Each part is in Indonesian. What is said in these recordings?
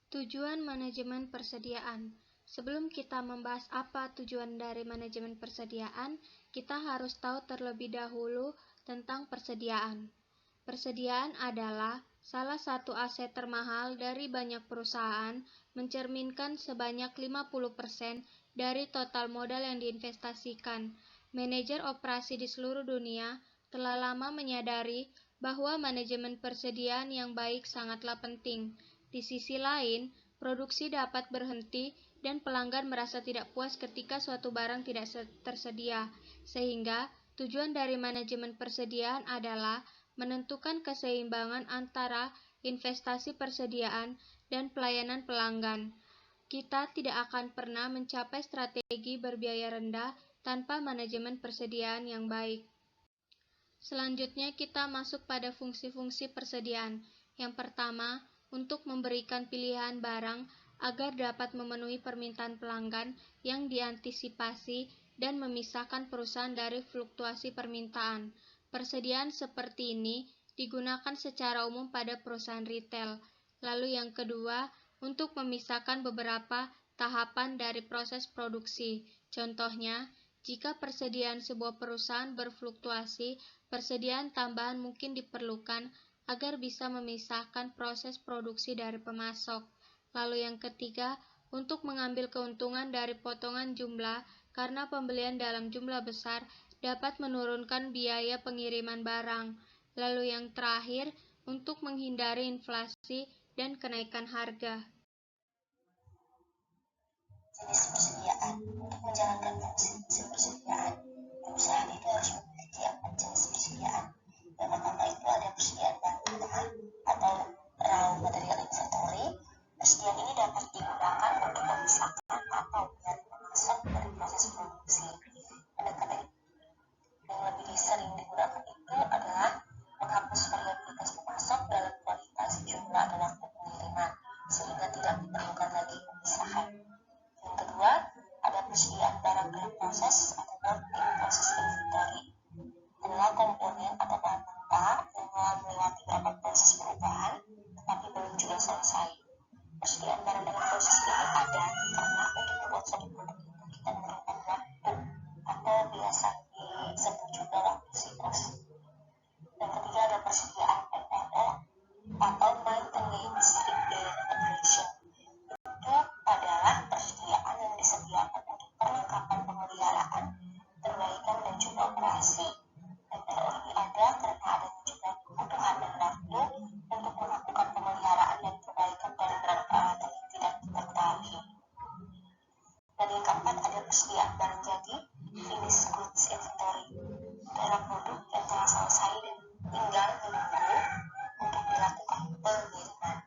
Tujuan manajemen persediaan. Sebelum kita membahas apa tujuan dari manajemen persediaan, kita harus tahu terlebih dahulu tentang persediaan. Persediaan adalah salah satu aset termahal dari banyak perusahaan, mencerminkan sebanyak 50% dari total modal yang diinvestasikan. Manajer operasi di seluruh dunia telah lama menyadari bahwa manajemen persediaan yang baik sangatlah penting. Di sisi lain, produksi dapat berhenti dan pelanggan merasa tidak puas ketika suatu barang tidak tersedia, sehingga tujuan dari manajemen persediaan adalah menentukan keseimbangan antara investasi persediaan dan pelayanan pelanggan. Kita tidak akan pernah mencapai strategi berbiaya rendah tanpa manajemen persediaan yang baik. Selanjutnya kita masuk pada fungsi-fungsi persediaan. Yang pertama, untuk memberikan pilihan barang agar dapat memenuhi permintaan pelanggan yang diantisipasi dan memisahkan perusahaan dari fluktuasi permintaan. Persediaan seperti ini digunakan secara umum pada perusahaan retail. Lalu yang kedua, untuk memisahkan beberapa tahapan dari proses produksi. Contohnya, jika persediaan sebuah perusahaan berfluktuasi, persediaan tambahan mungkin diperlukan agar bisa memisahkan proses produksi dari pemasok. Lalu yang ketiga, untuk mengambil keuntungan dari potongan jumlah karena pembelian dalam jumlah besar dapat menurunkan biaya pengiriman barang. Lalu yang terakhir, untuk menghindari inflasi dan kenaikan harga. Jenis persediaan. Untuk menjalankan fungsi persediaan, perusahaan itu harus memiliki 4 jenis persediaan. Yang pertama itu ada persediaan bahan mentah atau raw material inventory. Persediaan ini dapat digunakan untuk memisahkan atau mencari pemasok dari proses produksi. Yang lebih sering digunakan itu adalah menghapus variabilitas pemasok dalam kualitas, jumlah, dan waktu pengiriman, sehingga tidak diperlukan lagi pemisahan. Yang kedua, ada persediaan barang dalam proses atau in-process inventory. Adalah komponen atau bahan mentah yang telah melewati beberapa proses perubahan, tetapi belum juga selesai. Persediaan barang dalam proses ini ada karena untuk membuat suatu produk itu kita memerlukan waktu atau biasa disebut juga waktu siklus. Yang ketiga ada persediaan MRO atau maintenance repair operation. Itu adalah persediaan yang disediakan untuk perlengkapan pemeliharaan, perbaikan dan juga operasi. MRO ini ada karena adanya juga kebutuhan dan waktu untuk melakukan pemeliharaan dan perbaikan dari peralatan yang tidak terketahui. Dan yang keempat ada persediaan barang jadi, finished goods inventory. Itu adalah produk yang telah selesai dan tinggal menunggu untuk dilakukan pengiriman.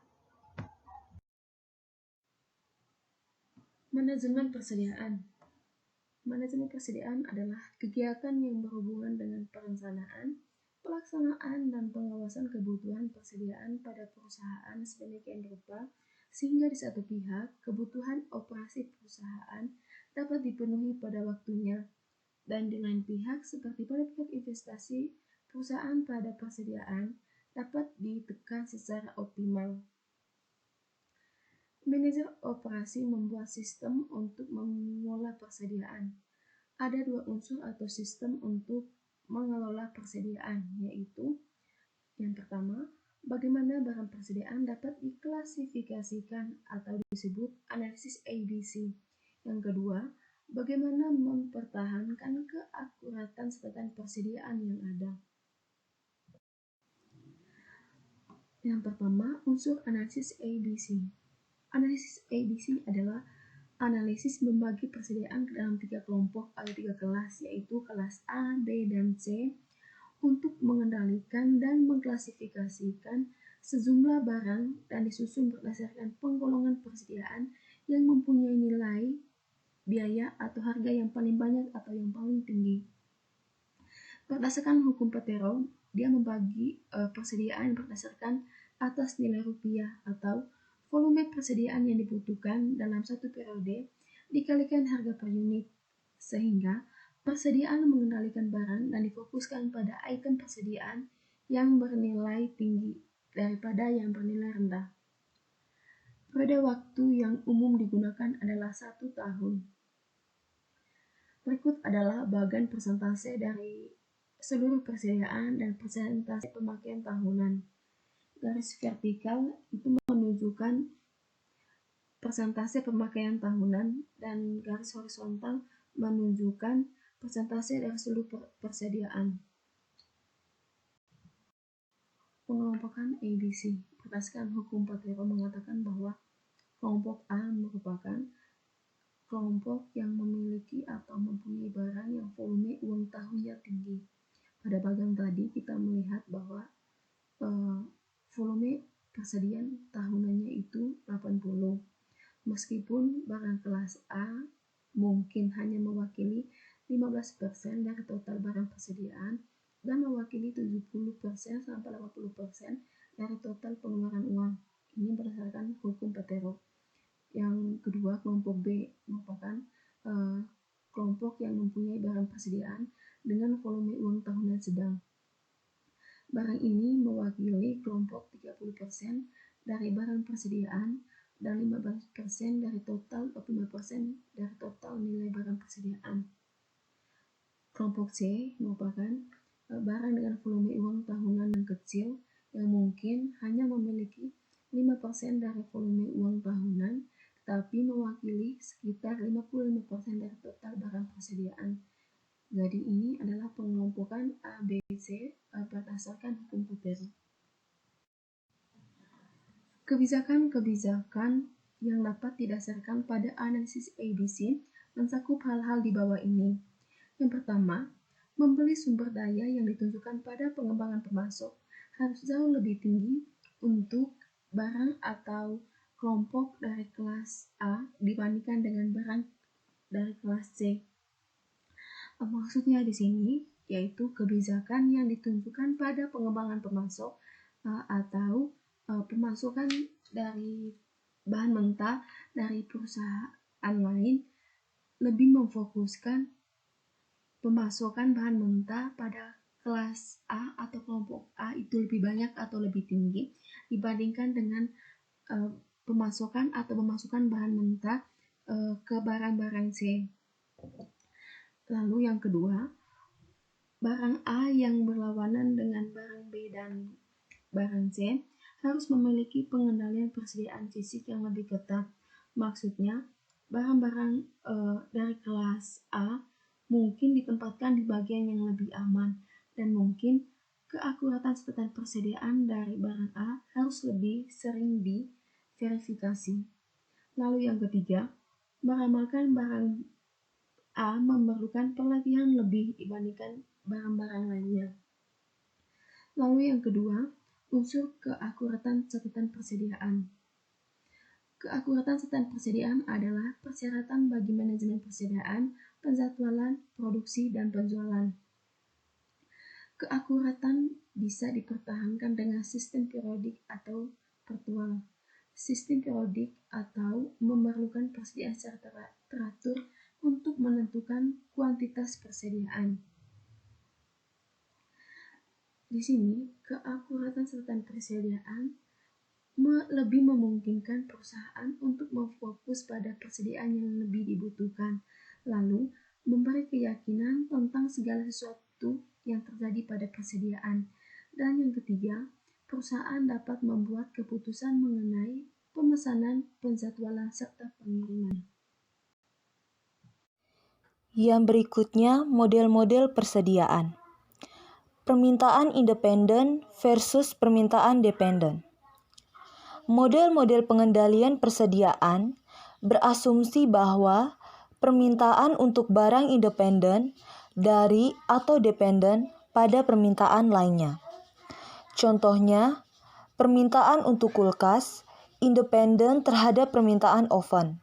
Manajemen persediaan. Manajemen persediaan adalah kegiatan yang berhubungan dengan perencanaan, pelaksanaan, dan pengawasan kebutuhan persediaan pada perusahaan sedemikian rupa sehingga di satu pihak kebutuhan operasi perusahaan dapat dipenuhi pada waktunya, dan di lain pihak seperti pada pihak investasi, perusahaan pada persediaan dapat ditekan secara optimal. Manajer operasi membuat sistem untuk mengelola persediaan. Ada dua unsur atau sistem untuk mengelola persediaan, yaitu yang pertama, bagaimana barang persediaan dapat diklasifikasikan atau disebut analisis ABC. Yang kedua, bagaimana mempertahankan keakuratan catatan persediaan yang ada. Yang pertama, unsur analisis ABC. Analisis ABC adalah analisis membagi persediaan ke dalam 3 kelompok atau 3 kelas, yaitu kelas A, B, dan C, untuk mengendalikan dan mengklasifikasikan sejumlah barang dan disusun berdasarkan penggolongan persediaan yang mempunyai nilai, biaya, atau harga yang paling banyak atau yang paling tinggi. Berdasarkan hukum Pareto, dia membagi persediaan berdasarkan atas nilai rupiah atau volume persediaan yang dibutuhkan dalam satu periode dikalikan harga per unit, sehingga persediaan mengendalikan barang dan difokuskan pada item persediaan yang bernilai tinggi daripada yang bernilai rendah. Periode waktu yang umum digunakan adalah 1 tahun. Berikut adalah bagian persentase dari seluruh persediaan dan persentase pemakaian tahunan. Garis vertikal itu menunjukkan persentase pemakaian tahunan dan garis horizontal menunjukkan persentase dari seluruh persediaan. Pengelompokan ABC berdasarkan hukum Pareto mengatakan bahwa kelompok A merupakan kelompok yang memiliki atau mempunyai barang yang volume uang tahunnya tinggi. Pada bagian tadi kita melihat bahwa volume persediaan tahunannya itu 80. Meskipun barang kelas A mungkin hanya mewakili 15% dari total barang persediaan dan mewakili 70% sampai 80% dari total pengeluaran uang. Ini berdasarkan hukum Pareto. Yang kedua, kelompok B merupakan kelompok yang mempunyai barang persediaan dengan volume uang tahunan sedang. Barang ini mewakili kelompok 30% dari barang persediaan dan 15% dari total 25% dari total nilai barang persediaan. Kelompok C merupakan barang dengan volume uang tahunan yang kecil yang mungkin hanya memiliki 5% dari volume uang tahunan, tapi mewakili sekitar 55% dari total barang persediaan. Jadi ini adalah pengelompokan ABC berdasarkan hukum Pareto. Kebijakan-kebijakan yang dapat didasarkan pada analisis ABC mencakup hal-hal di bawah ini. Yang pertama, membeli sumber daya yang ditunjukkan pada pengembangan pemasok harus jauh lebih tinggi untuk barang atau kelompok dari kelas A dibandingkan dengan barang dari kelas C. Maksudnya di sini yaitu kebijakan yang ditunjukkan pada pengembangan pemasok atau pemasukan dari bahan mentah dari perusahaan lain lebih memfokuskan pemasukan bahan mentah pada kelas A atau kelompok A itu lebih banyak atau lebih tinggi dibandingkan dengan pemasukan bahan mentah ke barang-barang C. Lalu yang kedua, barang A yang berlawanan dengan barang B dan barang C harus memiliki pengendalian persediaan fisik yang lebih ketat. Maksudnya, barang-barang dari kelas A mungkin ditempatkan di bagian yang lebih aman dan mungkin keakuratan catatan persediaan dari barang A harus lebih sering diverifikasi. Lalu yang ketiga, meramalkan barang A memerlukan pelatihan lebih dibandingkan barang-barang lainnya. Lalu yang kedua, unsur keakuratan catatan persediaan. Keakuratan catatan persediaan adalah persyaratan bagi manajemen persediaan, penjadwalan, produksi, dan penjualan. Keakuratan bisa dipertahankan dengan sistem periodik atau virtual. Sistem periodik atau memerlukan persediaan secara teratur untuk menentukan kuantitas persediaan. Di sini, keakuratan catatan persediaan lebih memungkinkan perusahaan untuk memfokus pada persediaan yang lebih dibutuhkan, lalu memberi keyakinan tentang segala sesuatu yang terjadi pada persediaan. Dan yang ketiga, perusahaan dapat membuat keputusan mengenai pemesanan, penjadwalan, serta pengiriman. Yang berikutnya, model-model persediaan. Permintaan independen versus permintaan dependen. Model-model pengendalian persediaan berasumsi bahwa permintaan untuk barang independen dari atau dependen pada permintaan lainnya. Contohnya, permintaan untuk kulkas independen terhadap permintaan oven,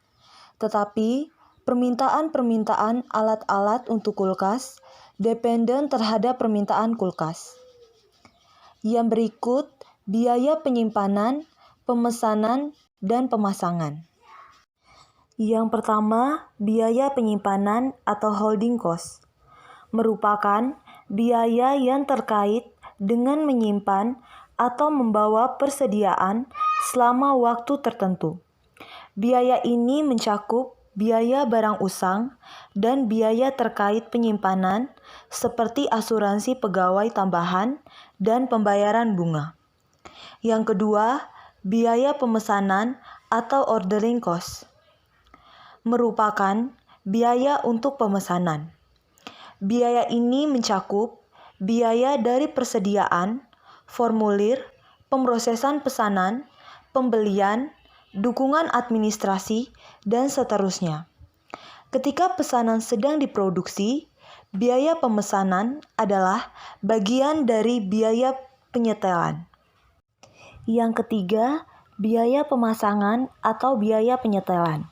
tetapi permintaan alat-alat untuk kulkas dependen terhadap permintaan kulkas. Yang berikut, biaya penyimpanan, pemesanan, dan pemasangan. Yang pertama, biaya penyimpanan atau holding cost merupakan biaya yang terkait dengan menyimpan atau membawa persediaan selama waktu tertentu. Biaya ini mencakup biaya barang usang dan biaya terkait penyimpanan seperti asuransi pegawai tambahan dan pembayaran bunga. Yang kedua, biaya pemesanan atau ordering cost merupakan biaya untuk pemesanan. Biaya ini mencakup biaya dari persediaan, formulir, pemrosesan pesanan, pembelian, dukungan administrasi, dan seterusnya. Ketika pesanan sedang diproduksi, biaya pemesanan adalah bagian dari biaya penyetelan. Yang ketiga, biaya pemasangan atau biaya penyetelan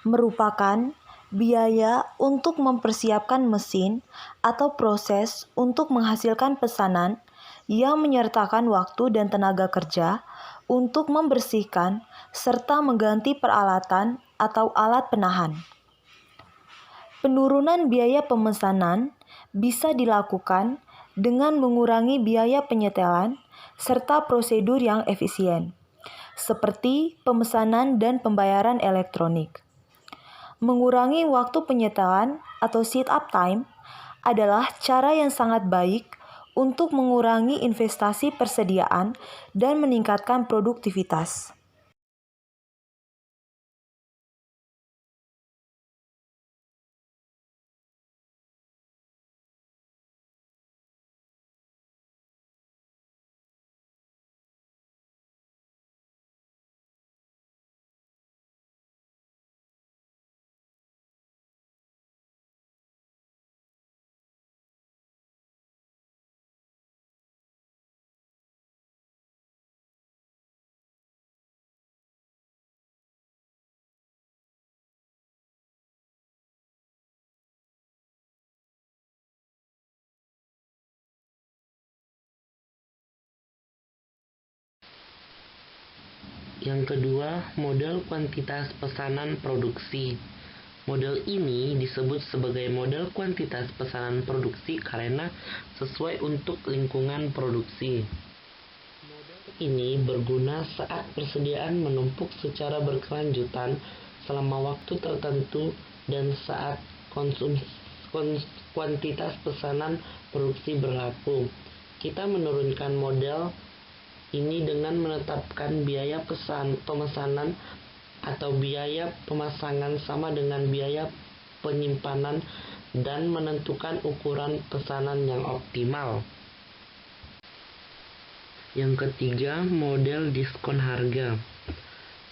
merupakan biaya untuk mempersiapkan mesin atau proses untuk menghasilkan pesanan yang menyertakan waktu dan tenaga kerja untuk membersihkan serta mengganti peralatan atau alat penahan. Penurunan biaya pemesanan bisa dilakukan dengan mengurangi biaya penyetelan serta prosedur yang efisien, seperti pemesanan dan pembayaran elektronik. Mengurangi waktu penyetelan atau sit-up time adalah cara yang sangat baik untuk mengurangi investasi persediaan dan meningkatkan produktivitas. Yang kedua, model kuantitas pesanan produksi. Model ini disebut sebagai model kuantitas pesanan produksi karena sesuai untuk lingkungan produksi. Model ini berguna saat persediaan menumpuk secara berkelanjutan selama waktu tertentu dan saat kuantitas pesanan produksi berlaku. Kita menurunkan model ini dengan menetapkan biaya pemesanan atau biaya pemasangan sama dengan biaya penyimpanan dan menentukan ukuran pesanan yang optimal. Yang ketiga, model diskon harga.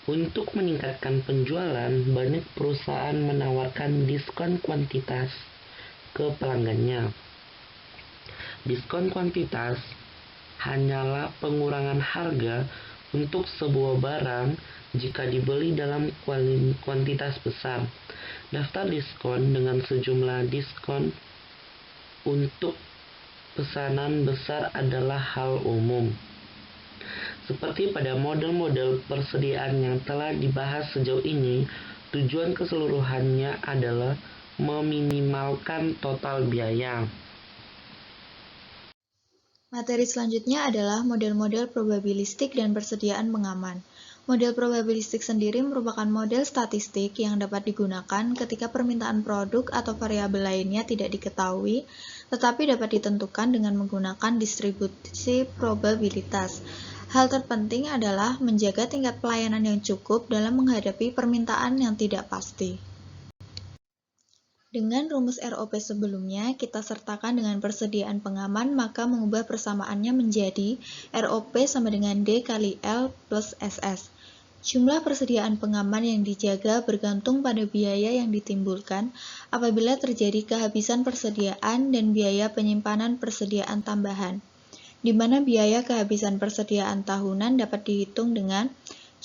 Untuk meningkatkan penjualan, banyak perusahaan menawarkan diskon kuantitas ke pelanggannya. Diskon kuantitas hanyalah pengurangan harga untuk sebuah barang jika dibeli dalam kuantitas besar. Daftar diskon dengan sejumlah diskon untuk pesanan besar adalah hal umum. Seperti pada model-model persediaan yang telah dibahas sejauh ini, tujuan keseluruhannya adalah meminimalkan total biaya. Materi selanjutnya adalah model-model probabilistik dan persediaan pengaman. Model probabilistik sendiri merupakan model statistik yang dapat digunakan ketika permintaan produk atau variabel lainnya tidak diketahui, tetapi dapat ditentukan dengan menggunakan distribusi probabilitas. Hal terpenting adalah menjaga tingkat pelayanan yang cukup dalam menghadapi permintaan yang tidak pasti. Dengan rumus ROP sebelumnya, kita sertakan dengan persediaan pengaman, maka mengubah persamaannya menjadi ROP sama dengan D kali L plus SS. Jumlah persediaan pengaman yang dijaga bergantung pada biaya yang ditimbulkan apabila terjadi kehabisan persediaan dan biaya penyimpanan persediaan tambahan, di mana biaya kehabisan persediaan tahunan dapat dihitung dengan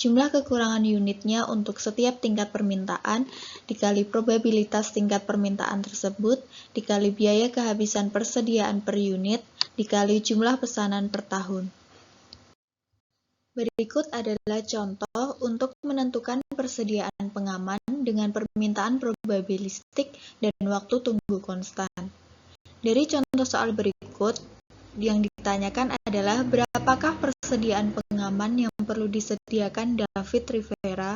jumlah kekurangan unitnya untuk setiap tingkat permintaan dikali probabilitas tingkat permintaan tersebut dikali biaya kehabisan persediaan per unit dikali jumlah pesanan per tahun. Berikut adalah contoh untuk menentukan persediaan pengaman dengan permintaan probabilistik dan waktu tunggu konstan. Dari contoh soal berikut, yang ditanyakan adalah berapakah persediaan pengaman yang perlu disediakan David Rivera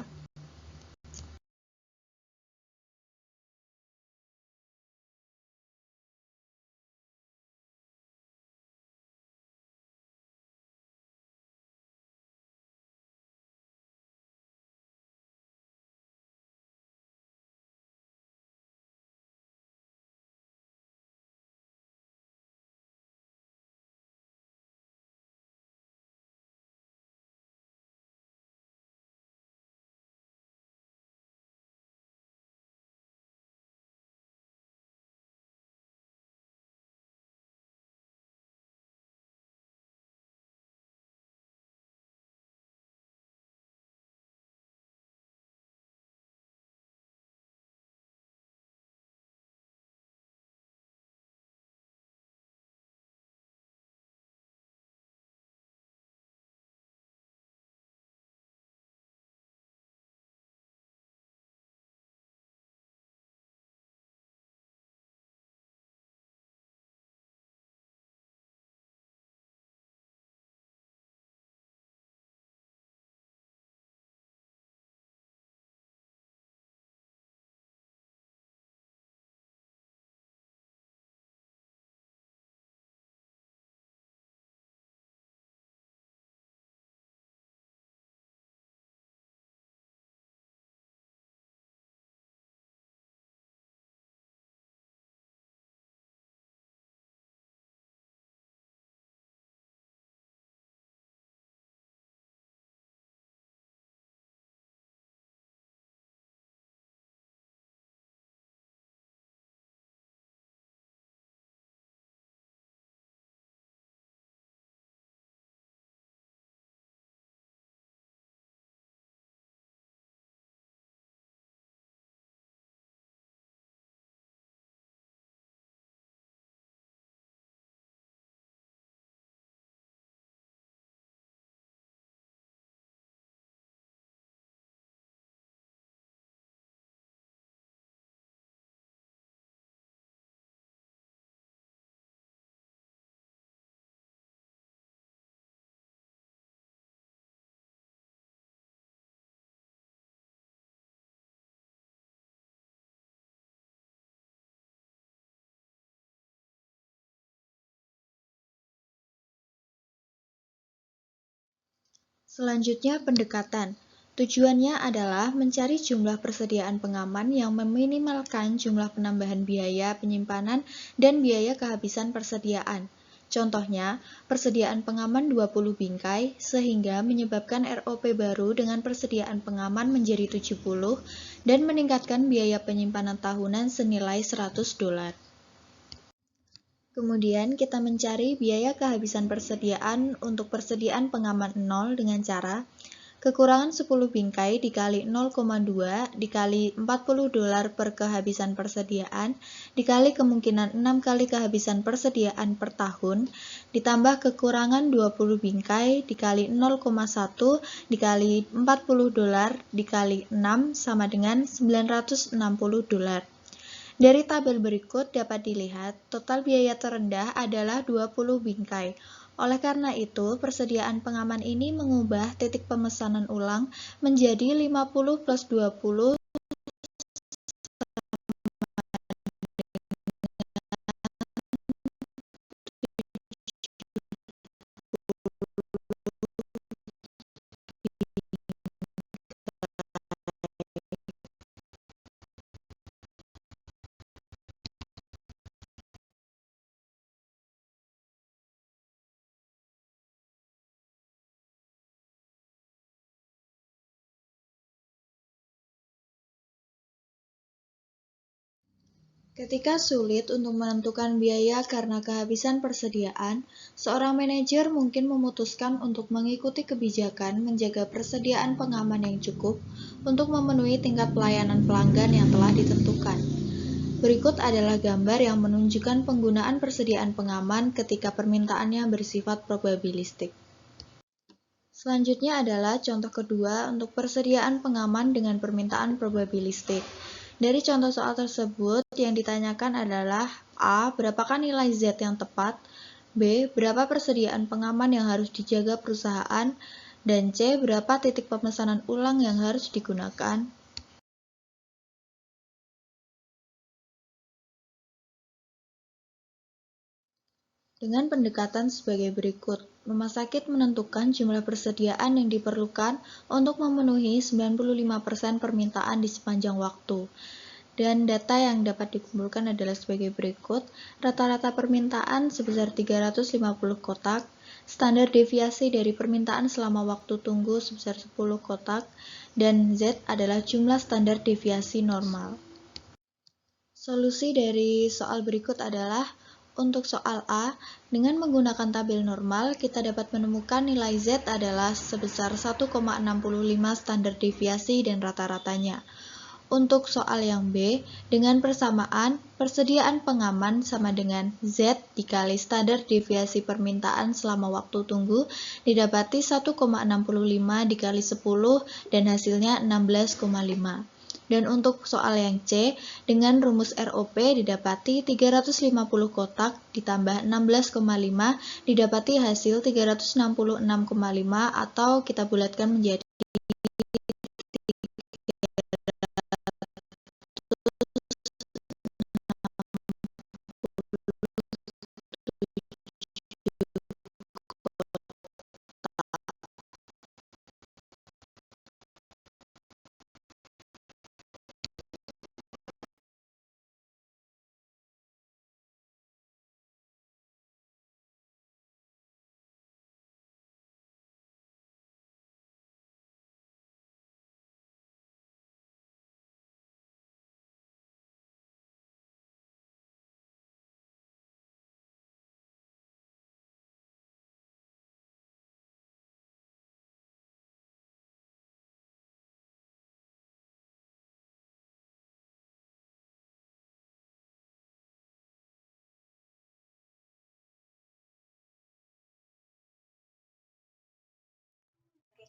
Selanjutnya, pendekatan. Tujuannya adalah mencari jumlah persediaan pengaman yang meminimalkan jumlah penambahan biaya penyimpanan dan biaya kehabisan persediaan. Contohnya, persediaan pengaman 20 bingkai sehingga menyebabkan ROP baru dengan persediaan pengaman menjadi 70 dan meningkatkan biaya penyimpanan tahunan senilai $100. Kemudian kita mencari biaya kehabisan persediaan untuk persediaan pengaman 0 dengan cara kekurangan 10 bingkai dikali 0,2 dikali $40 per kehabisan persediaan dikali kemungkinan 6 kali kehabisan persediaan per tahun ditambah kekurangan 20 bingkai dikali 0,1 dikali $40 dikali 6 sama dengan $960. Dari tabel berikut dapat dilihat total biaya terendah adalah 20 bingkai. Oleh karena itu, persediaan pengaman ini mengubah titik pemesanan ulang menjadi 50 plus 20 Ketika sulit untuk menentukan biaya karena kehabisan persediaan, seorang manajer mungkin memutuskan untuk mengikuti kebijakan menjaga persediaan pengaman yang cukup untuk memenuhi tingkat pelayanan pelanggan yang telah ditentukan. Berikut adalah gambar yang menunjukkan penggunaan persediaan pengaman ketika permintaannya bersifat probabilistik. Selanjutnya adalah contoh kedua untuk persediaan pengaman dengan permintaan probabilistik. Dari contoh soal tersebut, yang ditanyakan adalah A. Berapakah nilai Z yang tepat? B. Berapa persediaan pengaman yang harus dijaga perusahaan? Dan C. Berapa titik pemesanan ulang yang harus digunakan? Dengan pendekatan sebagai berikut, rumah sakit menentukan jumlah persediaan yang diperlukan untuk memenuhi 95% permintaan di sepanjang waktu. Dan data yang dapat dikumpulkan adalah sebagai berikut, rata-rata permintaan sebesar 350 kotak, standar deviasi dari permintaan selama waktu tunggu sebesar 10 kotak, dan Z adalah jumlah standar deviasi normal. Solusi dari soal berikut adalah untuk soal A, dengan menggunakan tabel normal, kita dapat menemukan nilai Z adalah sebesar 1,65 standar deviasi dan rata-ratanya. Untuk soal yang B, dengan persamaan, persediaan pengaman sama dengan Z dikali standar deviasi permintaan selama waktu tunggu didapati 1,65 dikali 10 dan hasilnya 16,5. Dan untuk soal yang C, dengan rumus ROP didapati 350 kotak ditambah 16,5 didapati hasil 366,5 atau kita bulatkan menjadi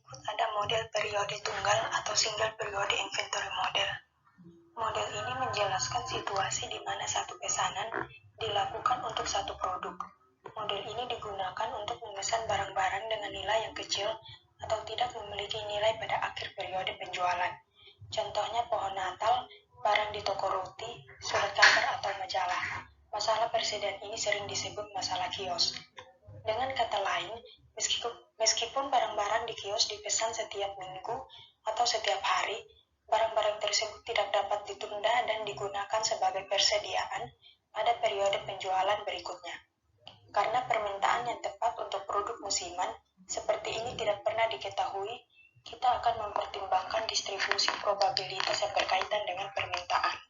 Berikut ada model periode tunggal atau single periode inventory model. Model ini menjelaskan situasi di mana satu pesanan dilakukan untuk satu produk. Model ini digunakan untuk memesan barang-barang dengan nilai yang kecil atau tidak memiliki nilai pada akhir periode penjualan. Contohnya pohon Natal, barang di toko roti, surat kabar atau majalah. Masalah persediaan ini sering disebut masalah kios. Dengan kata lain, meskipun Meskipun barang-barang di kios dipesan setiap minggu atau setiap hari, barang-barang tersebut tidak dapat ditunda dan digunakan sebagai persediaan pada periode penjualan berikutnya. Karena permintaan yang tepat untuk produk musiman seperti ini tidak pernah diketahui, kita akan mempertimbangkan distribusi probabilitas yang berkaitan dengan permintaan.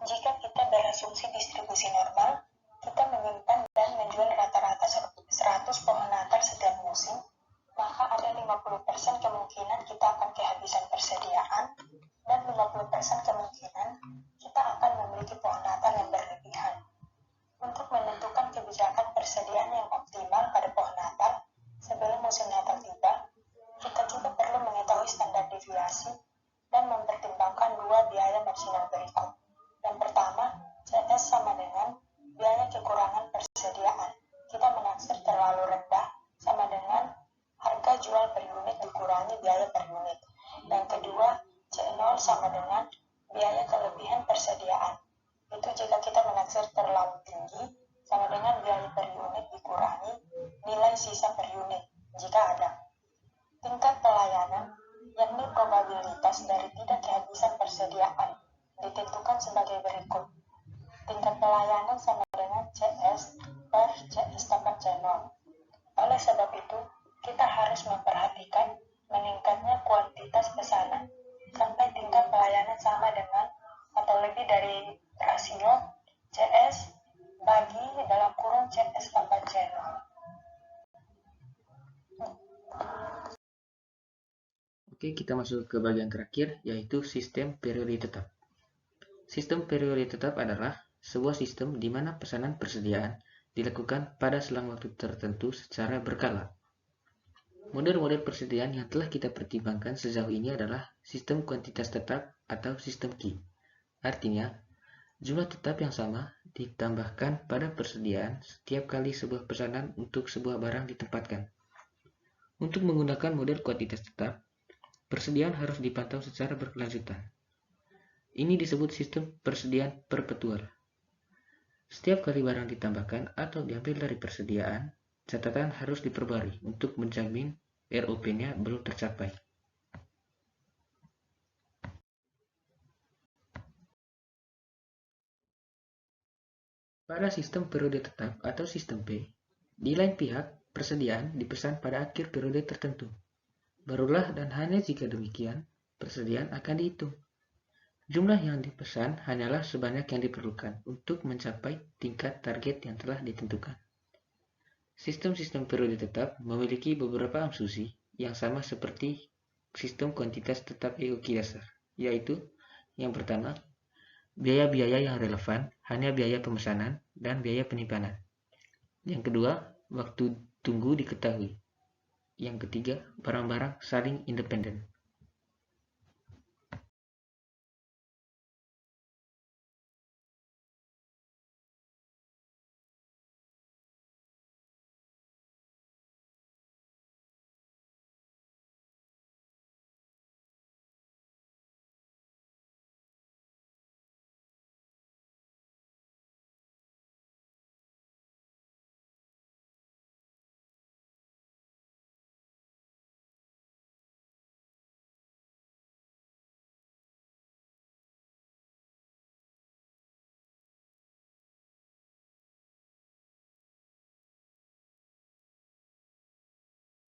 Jika kita berasumsi distribusi normal, kita menyimpan dan menjual rata-rata 100 pohon Natal setiap musim, maka ada 50% kemungkinan kita akan kehabisan persediaan dan 50% kemungkinan kita akan memiliki pohon Natal yang berlebihan. Untuk menentukan kebijakan persediaan yang optimal pada pohon Natal sebelum musim Natal tiba, kita juga perlu mengetahui standar deviasi dan mempertimbangkan dua biaya marginal berikut. Yang pertama, CS sama dengan biaya kekurangan persediaan. Kita menaksir terlalu rendah sama dengan harga jual per unit dikurangi biaya per unit. Yang kedua, C0 sama dengan biaya kelebihan persediaan. Itu jika kita menaksir terlalu tinggi sama dengan biaya per unit dikurangi nilai sisa per unit jika ada. Tingkat pelayanan, yakni probabilitas dari tidak kehabisan persediaan, ditentukan sebagai berikut. Tingkat pelayanan sama dengan CS per CS tambah C0. Oleh sebab itu, kita harus memperhatikan meningkatnya kuantitas pesanan sampai tingkat pelayanan sama dengan atau lebih dari rasio CS bagi dalam kurung CS tambah C0. Oke, kita masuk ke bagian terakhir, yaitu sistem periode tetap. Sistem periode tetap adalah sebuah sistem di mana pesanan persediaan dilakukan pada selang waktu tertentu secara berkala. Model-model persediaan yang telah kita pertimbangkan sejauh ini adalah sistem kuantitas tetap atau sistem Q. Artinya, jumlah tetap yang sama ditambahkan pada persediaan setiap kali sebuah pesanan untuk sebuah barang ditempatkan. Untuk menggunakan model kuantitas tetap, persediaan harus dipantau secara berkelanjutan. Ini disebut sistem persediaan perpetual. Setiap kali barang ditambahkan atau diambil dari persediaan, catatan harus diperbarui untuk menjamin ROP-nya belum tercapai. Pada sistem periode tetap atau sistem P, di lain pihak, persediaan dipesan pada akhir periode tertentu. Barulah dan hanya jika demikian, persediaan akan dihitung. Jumlah yang dipesan hanyalah sebanyak yang diperlukan untuk mencapai tingkat target yang telah ditentukan. Sistem-sistem periode tetap memiliki beberapa asumsi yang sama seperti sistem kuantitas tetap EOQ dasar, yaitu yang pertama, biaya-biaya yang relevan hanya biaya pemesanan dan biaya penyimpanan. Yang kedua, waktu tunggu diketahui. Yang ketiga, barang-barang saling independen.